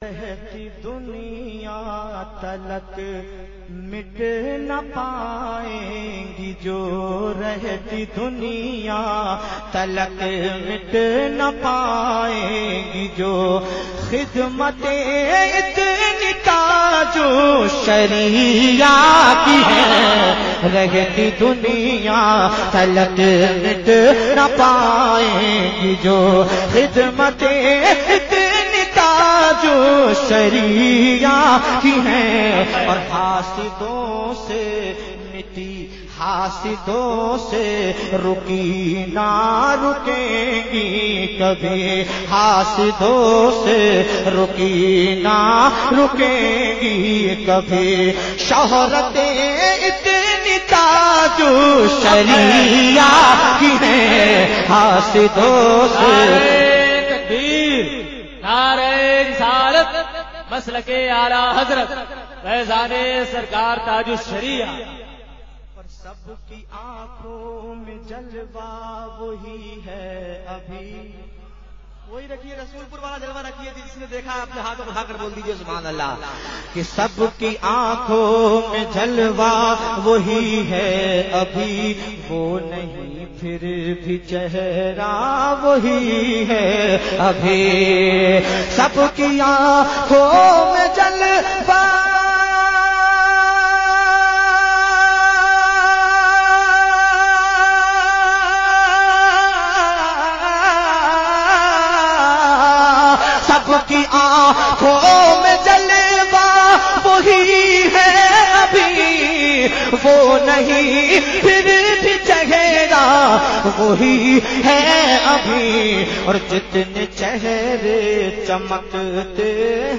رہتی دنیا تلک مٹ نہ پائیں گی، جو رہتی دنیا تلک مٹ نہ پائیں گی، جو خدمت اتنی جو شریعہ کی ہے، رہتی دنیا تلک مٹ نہ پائیں گی، جو خدمت جو شریعہ کی ہے، اور حاسدوں سے مٹی حاسدوں سے رکی نہ رکیں گی کبھی، حاسدوں سے رکی نہ رکیں گی کبھی، شہرت اتنی جو شریعہ کی ہے، حاسدوں سے مسلک اعلی حضرت فیضان سرکار تاج الشریعہ، اور سب کی آنکھوں میں جلوہ وہی ہے ابھی، وہی رکھیے رسول پور والا جلوہ رکھیے، جس نے دیکھا ہے اپنے ہاتھوں اٹھا کر بول دیجیے سبحان اللہ، کہ سب کی آنکھوں میں جلوہ وہی ہے ابھی، وہ نہیں پھر بھی چہرہ وہی ہے ابھی، سب کی آنکھوں میں جلوہ سب کی آنکھوں میں جلوہ وہی ہے ابھی، وہ نہیں پھر بھی چہرہ وہی ہے ابھی، اور جتنے چہرے چمکتے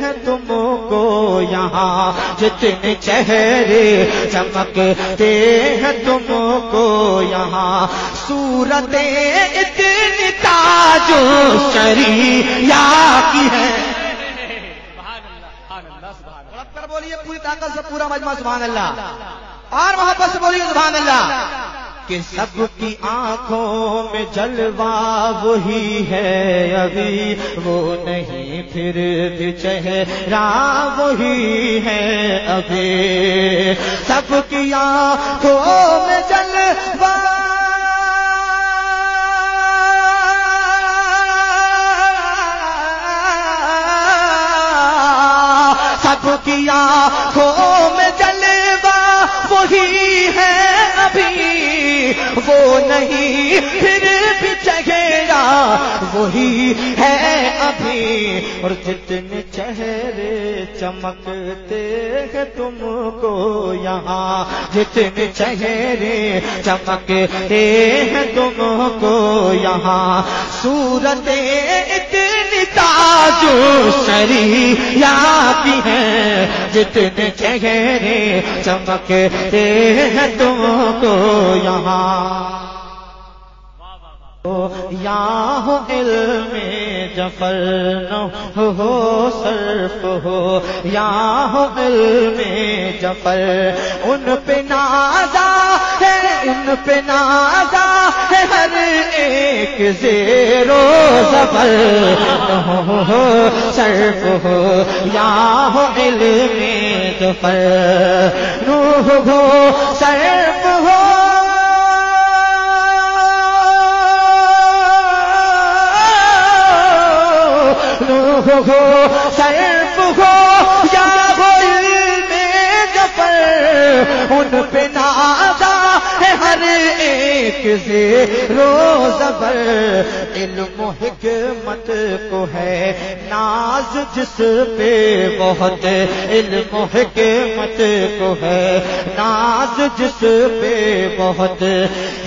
ہیں تم کو یہاں، جتنے چہرے چمکتے ہیں تم کو یہاں، صورتیں اتنی تاج شریعہ کی ہے، بولیے پوری طاقت سے پورا مجمع سبحان اللہ، اور محبت سے بولیے سبحان اللہ، کہ سب کی آنکھوں میں جلوہ وہی ہے ابھی، وہ نہیں پھر بھی چہرہ وہی ہے ابھی، سب کی آنکھوں میں جلوہ سب کی آنکھوں میں جلوہ وہی ہے ابھی، وہ نہیں پھر بھی چہرہ وہی ہے ابھی، اور جتنے چہرے چمکتے ہیں تم کو یہاں، جتنے چہرے چمکتے ہیں تم کو یہاں، صورتیں اتنی تاج شریعہ کی ہے، جتنے چہرے چمکتے ہیں تم کو یہاں، یا ہو علم جفر نہ ہو صرف ہو، یا ہو علم جفر، ان پہ نازا ہے، ان پہ نازا ہے ہر ایک زیر و زبر، ہو صرف ہو، یا ہو علم جفر، نوح ہو صرف ہو، ہو صرف ہو، یا ہو علم جفر، ان پہ نازا ہے ہر ایک زیر و زبر، علم و حکمت کو ہے ناز جس پہ بہت، علم و حکمت کو ہے ناز جس پہ بہت،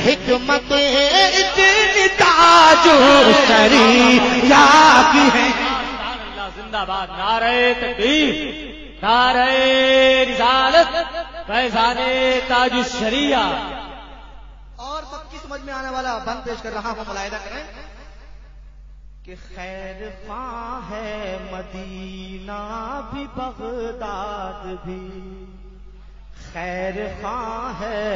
حکمت اتنی تاج شریعہ کی ہے، زندہ باد، نعرہ تکبیر، نعرہ رسالت فیضان تاج الشریعہ، اور سب کی سمجھ میں آنے والا بند پیش کر رہا ہوں، ملاحظہ کریں کہ خیر خواہ ہے مدینہ بھی بغداد بھی، خیر خواہ ہے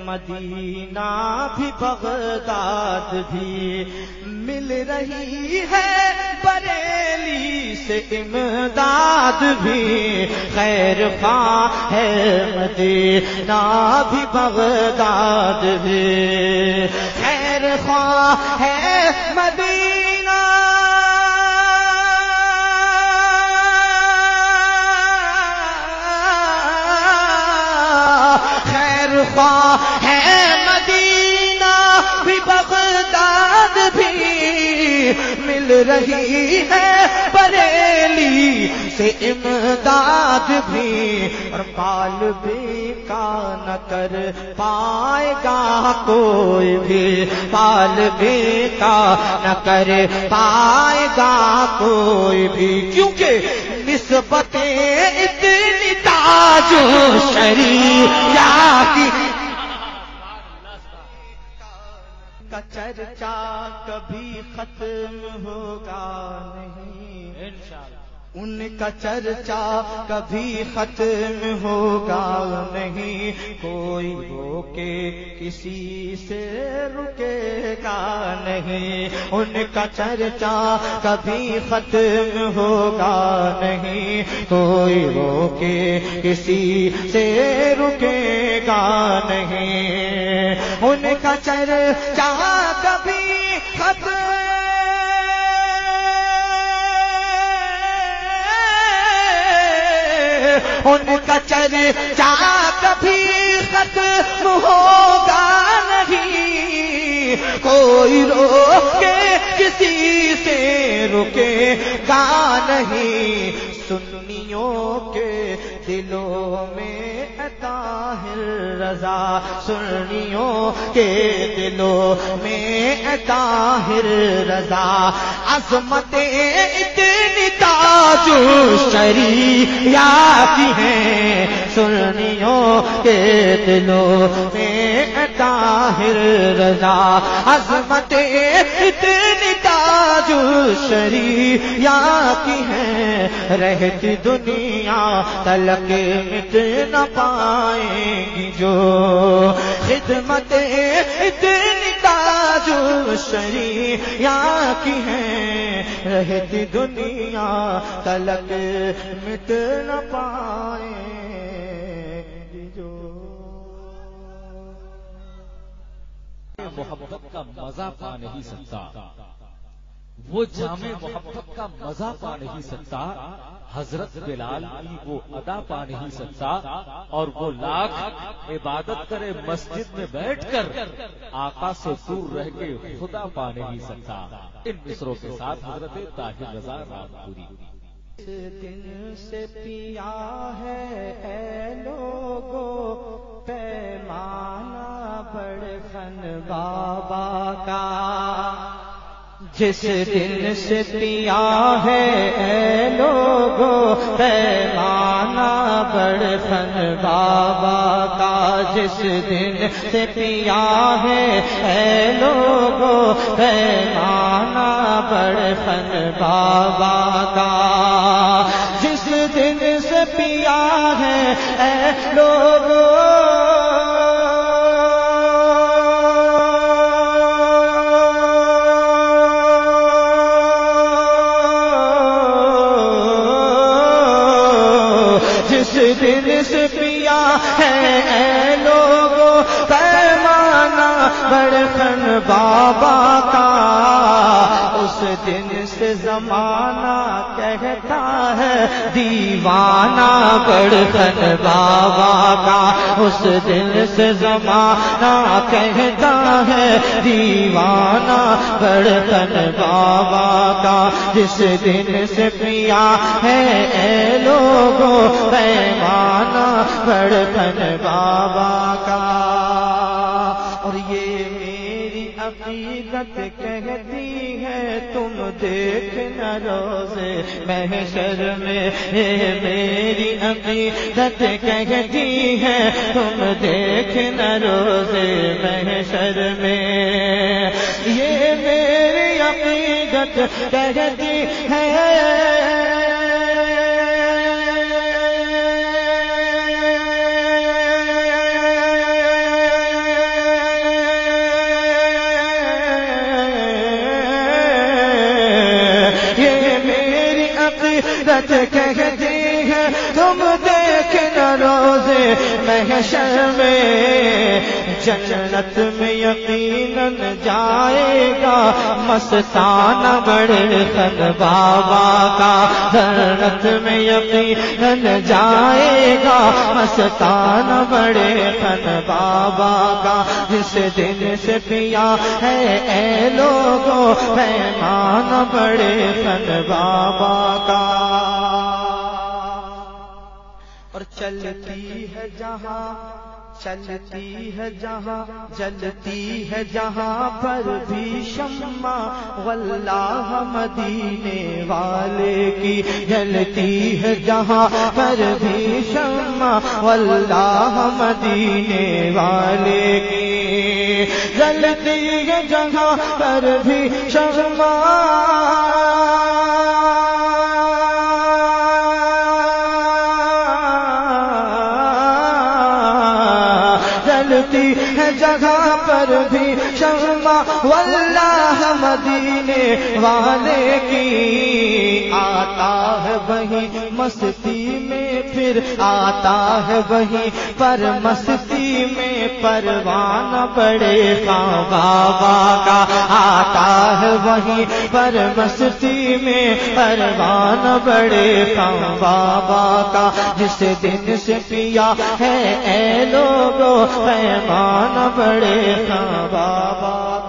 مدینہ بھی بغداد بھی، مل رہی ہے بریلی سے امداد بھی، خیر خواہ ہے مدینہ بھی بغداد بھی، خیر خواہ ہے مدینہ خیر خواہ ہے مدینہ بھی بغداد بھی، مل رہی ہے بریلی سے امداد بھی، اور پال بھی کا نہ کر پائے گا کوئی بھی، پال بھی کا نہ کر پائے گا کوئی بھی، کیونکہ نسبتیں اتنی تاج شریعہ کی کا چرچا کبھی ختم ہوگا نہیں، ان کا چرچا کبھی ختم ہوگا نہیں، کوئی رو کے کسی سے رکے گا نہیں، ان کا چرچا کبھی ختم ہوگا نہیں، کوئی رو کے کسی سے رکے گا نہیں، ان کا چرچا کبھی ختم ان کا چرچا کبھی ختم ہوگا نہیں، کوئی روکے کسی سے رکے گا نہیں، سنیوں کے دلوں میں طاہر رضا، سنیوں کے دلوں میں طاہر رضا، عظمتیں اتنی تاج شریعہ کی ہیں، سنیوں کے دلوں میں طاہر رضا، عظمتیں اتنی تاج شریعہ کی ہیں، رہتی دنیا تلک مٹ نہ پائیں گی جو، خدمتیں اتنی تاج شریعہ کی ہیں، رہتی دنیا تلک مٹ نہ پائیں گی جو۔ محبت کا مزہ پا نہیں سکتا، وہ جامع محبت کا مزہ پا نہیں سکتا، حضرت بلال کی وہ ادا پا نہیں سکتا، اور وہ لاکھ عبادت کرے مسجد میں بیٹھ کر آقا سے دور رہ کے خدا پا نہیں سکتا۔ ان مصروں کے ساتھ حضرت طاہر رضا رامپوری۔ اس دن سے پیا ہے اے لوگو پیمانہ بڑخن بابا کا، جس دن سے پیا ہے اے لوگو پیمانہ بڑخن بابا کا، جس دن سے پیا ہے اے لوگو پیمانہ بڑخن بابا کا، جس دن سے پیا ہے اے لوگو دن سے پیا ہے اے لوگو پیمانہ بڑخن بابا کا، اس دن سے زمانہ کہتا ہے دیوانہ بڑخن بابا کا، اس دن سے زمانہ کہتا ہے دیوانہ بڑخن بابا کا، جس دن سے پیا ہے اے لوگو پیمانہ بڑخن بابا کا۔ اور یہ میری عقیدت کہتی ہے تم دیکھنا روزے محشر میں، یہ میری عقیدت کہتی ہے تم دیکھنا روزے محشر میں، یہ میری عقیدت کہتی ہے دیکھتی ہے تم دیکھنا روزے محشر میں، جنت میں یقیناً جائے گا مستانہ بڑے خان بابا کا، جنت میں یقیناً جائے گا مستانہ بڑے خان بابا کا، جس دن سے پیا ہے اے لوگوں پیمانہ بڑے خان بابا کا۔ اور چلتی ہے جہاں، چلتی ہے جہاں، جلتی ہے جہاں پر بھی شمع، واللہ مدینے والے کی جلتی ہے جہاں پر بھی شمع، واللہ مدینے والے کی جلتی ہے جہاں پر بھی شمع، چلتی ہے جگہ پر بھی شمع، واللہ مدینے والے کی آتا ہے وہی مستی میں، پھر آتا ہے وہی پر مستی میں پروانہ بڑے خان بابا کا، آتا ہے وہی پر مستی میں پروانہ بڑے خان بابا کا، جس دن سے پیا ہے اے لوگوں پیمانہ بڑے خان بابا کا۔